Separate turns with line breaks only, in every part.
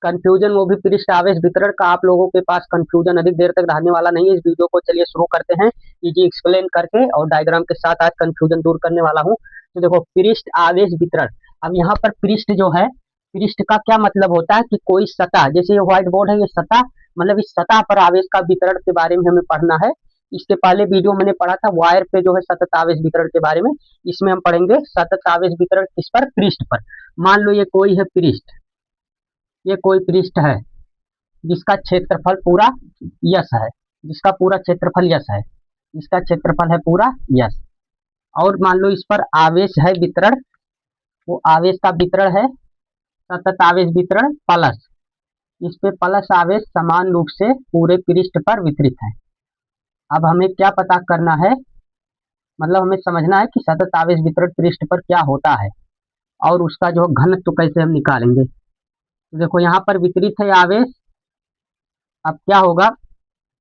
Confusion, वो भी पृष्ठ आवेश वितरण का। आप लोगों के पास कंफ्यूजन अधिक देर तक रहने वाला नहीं है। इस वीडियो को चलिए शुरू करते हैं इजी एक्सप्लेन करके और डायग्राम के साथ आज कंफ्यूजन दूर करने वाला हूँ। तो देखो पृष्ठ आवेश वितरण। अब यहाँ पर पृष्ठ जो है, पृष्ठ का क्या मतलब होता है कि कोई सतह, जैसे ये व्हाइट बोर्ड है, ये सतह मतलब इस सतह पर आवेश का वितरण के बारे में हमें पढ़ना है। इसके पहले वीडियो मैंने पढ़ा था वायर पे जो है सतत आवेश वितरण के बारे में। इसमें हम पढ़ेंगे सतत आवेश वितरण किस पर, पृष्ठ पर। मान लो ये कोई है पृष्ठ, ये कोई पृष्ठ है जिसका क्षेत्रफल पूरा यस है, जिसका पूरा क्षेत्रफल यस है, जिसका क्षेत्रफल है पूरा यस। और मान लो इस पर आवेश है वितरण, वो आवेश का वितरण है सतत आवेश वितरण प्लस, इस पे प्लस आवेश समान रूप से पूरे पृष्ठ पर वितरित है। अब हमें क्या पता करना है, मतलब हमें समझना है कि सतत आवेश वितरण पृष्ठ पर क्या होता है और उसका जो घनत्व तो कैसे हम निकालेंगे। तो देखो यहाँ पर वितरित है आवेश। अब क्या होगा,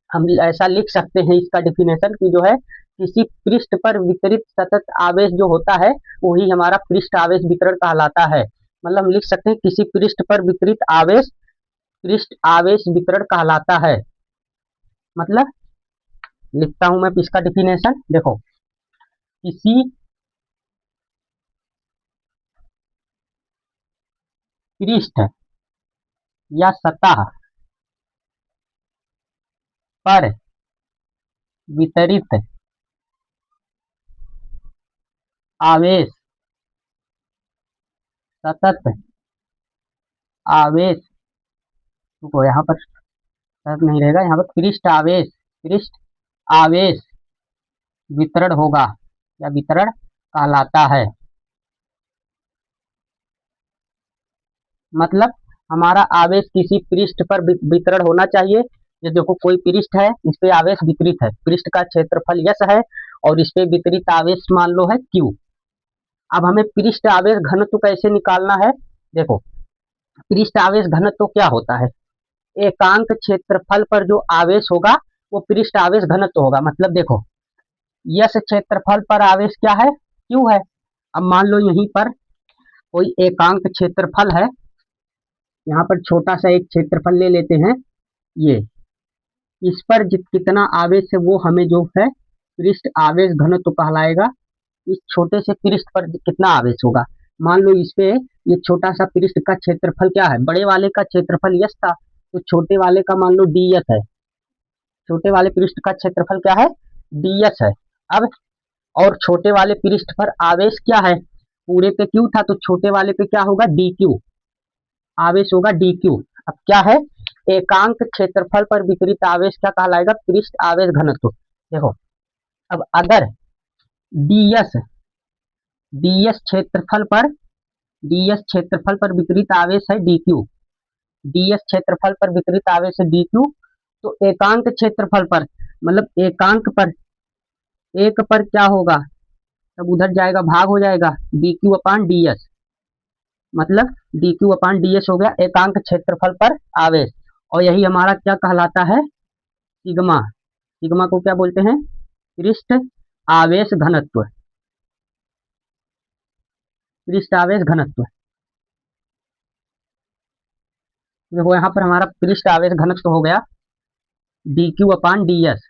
हम ऐसा लिख सकते हैं इसका डिफिनेशन कि जो है किसी पृष्ठ पर वितरित सतत आवेश जो होता है वही हमारा पृष्ठ आवेश वितरण कहलाता है। मतलब हम लिख सकते हैं किसी पृष्ठ पर वितरित आवेश पृष्ठ आवेश वितरण कहलाता है। मतलब लिखता हूं मैं इसका डिफिनेशन, देखो किसी पृष्ठ या सतह पर वितरित आवेश सतत आवेश, तो यहाँ पर सतत नहीं रहेगा, यहाँ पर पृष्ठ आवेश वितरण होगा या वितरण कहलाता है। मतलब हमारा आवेश किसी पृष्ठ पर वितरण होना चाहिए। ये देखो कोई पृष्ठ है, इस पे आवेश वितरित है, पृष्ठ का क्षेत्रफल यस है और इस पे वितरित आवेश मान लो है क्यू। अब हमें पृष्ठ आवेश घनत्व कैसे निकालना है, देखो पृष्ठ आवेश घनत्व क्या होता है, एकांक क्षेत्रफल पर जो आवेश होगा वो पृष्ठ आवेश घनत्व होगा। मतलब देखो यस क्षेत्रफल पर आवेश क्या है, क्यू है। अब मान लो यहीं पर कोई एकांक क्षेत्रफल है, यहाँ पर छोटा सा एक क्षेत्रफल ले लेते हैं, ये इस पर कितना आवेश है वो हमें जो है पृष्ठ आवेश घनत्व कहलाएगा। इस छोटे से पृष्ठ पर कितना आवेश होगा, मान लो इस पे ये छोटा सा पृष्ठ का क्षेत्रफल क्या है, बड़े वाले का क्षेत्रफल यस था तो छोटे वाले का मान लो डी एस है, छोटे वाले पृष्ठ का क्षेत्रफल क्या है, डी एस है। अब और छोटे वाले पृष्ठ पर आवेश क्या है, पूरे पे क्यू था तो छोटे वाले पे क्या होगा, डी क्यू, आवेश होगा डी क्यू। अब क्या है, एकांक क्षेत्रफल पर वितरित आवेश क्या कहलाएगा, पृष्ठ आवेश घनत्व। देखो अब अगर डीएस डीएस क्षेत्रफल पर डीएस क्षेत्रफल पर वितरित आवेश है डी क्यू, डीएस क्षेत्रफल पर वितरित आवेश है डी क्यू, तो एकांक क्षेत्रफल पर मतलब एकांक पर एक पर क्या होगा, तब उधर जाएगा भाग हो जाएगा डी क्यू अपान डी एस, मतलब डी क्यू अपान डी एस हो गया एकांक क्षेत्रफल पर आवेश। और यही हमारा क्या कहलाता है, सिग्मा। सिग्मा को क्या बोलते हैं, पृष्ठ आवेश घनत्व, पृष्ठ आवेश घनत्व। देखो यहाँ पर हमारा पृष्ठ आवेश घनत्व हो गया डी क्यू अपान डी एस,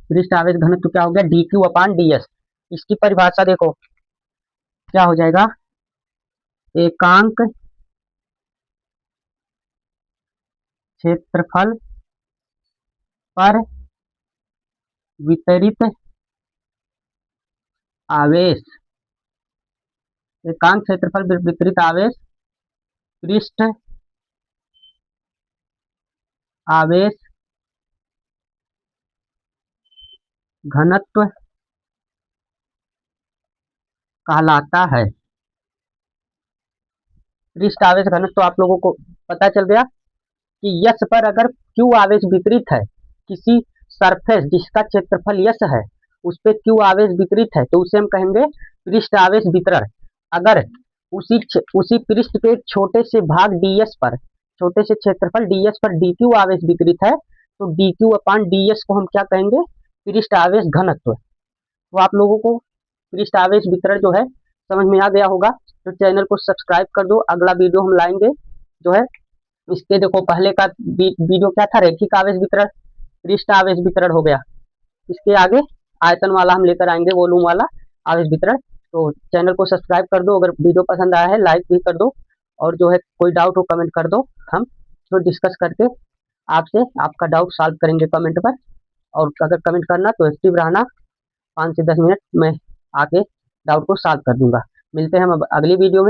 पृष्ठ आवेश घनत्व क्या हो गया, डी क्यू अपान डी एस। इसकी परिभाषा देखो क्या हो जाएगा, एकांक क्षेत्रफल पर वितरित आवेश, एकांक क्षेत्रफल वितरित आवेश पृष्ठ आवेश घनत्व कहलाता है। पृष्ठ आवेश घनत्व आप लोगों को पता चल गया कि यस पर अगर क्यू आवेश वितरित है, किसी सरफेस जिसका क्षेत्रफल यस है उस पर क्यू आवेश वितरित है तो उसे हम कहेंगे पृष्ठ आवेश वितरण। अगर उसी पृष्ठ के एक छोटे से भाग डीएस पर, छोटे से क्षेत्रफल डीएस पर डी क्यू आवेश वितरित है तो डी क्यू अपान डीएस को हम क्या कहेंगे, पृष्ठ आवेश घनत्व। तो आप लोगों को पृष्ठ आवेश वितरण जो है समझ में आ गया होगा, तो चैनल को सब्सक्राइब कर दो। अगला वीडियो हम लाएंगे जो है इसके देखो पहले का वीडियो क्या था, रैखिक आवेश वितरण, पृष्ठ आवेश वितरण हो गया। इसके आगे आयतन वाला हम लेकर आएंगे, वॉल्यूम वाला आवेश वितरण। तो चैनल को सब्सक्राइब कर दो, अगर वीडियो पसंद आया है लाइक भी कर दो, और जो है कोई डाउट हो कमेंट कर दो, हम तो डिस्कस करके आपसे आपका डाउट सॉल्व करेंगे कमेंट पर। और अगर कमेंट करना तो एक्टिव रहना, 5 से 10 मिनट में आके डाउट को सॉल्व कर दूंगा। मिलते हैं हम अब अगली वीडियो में।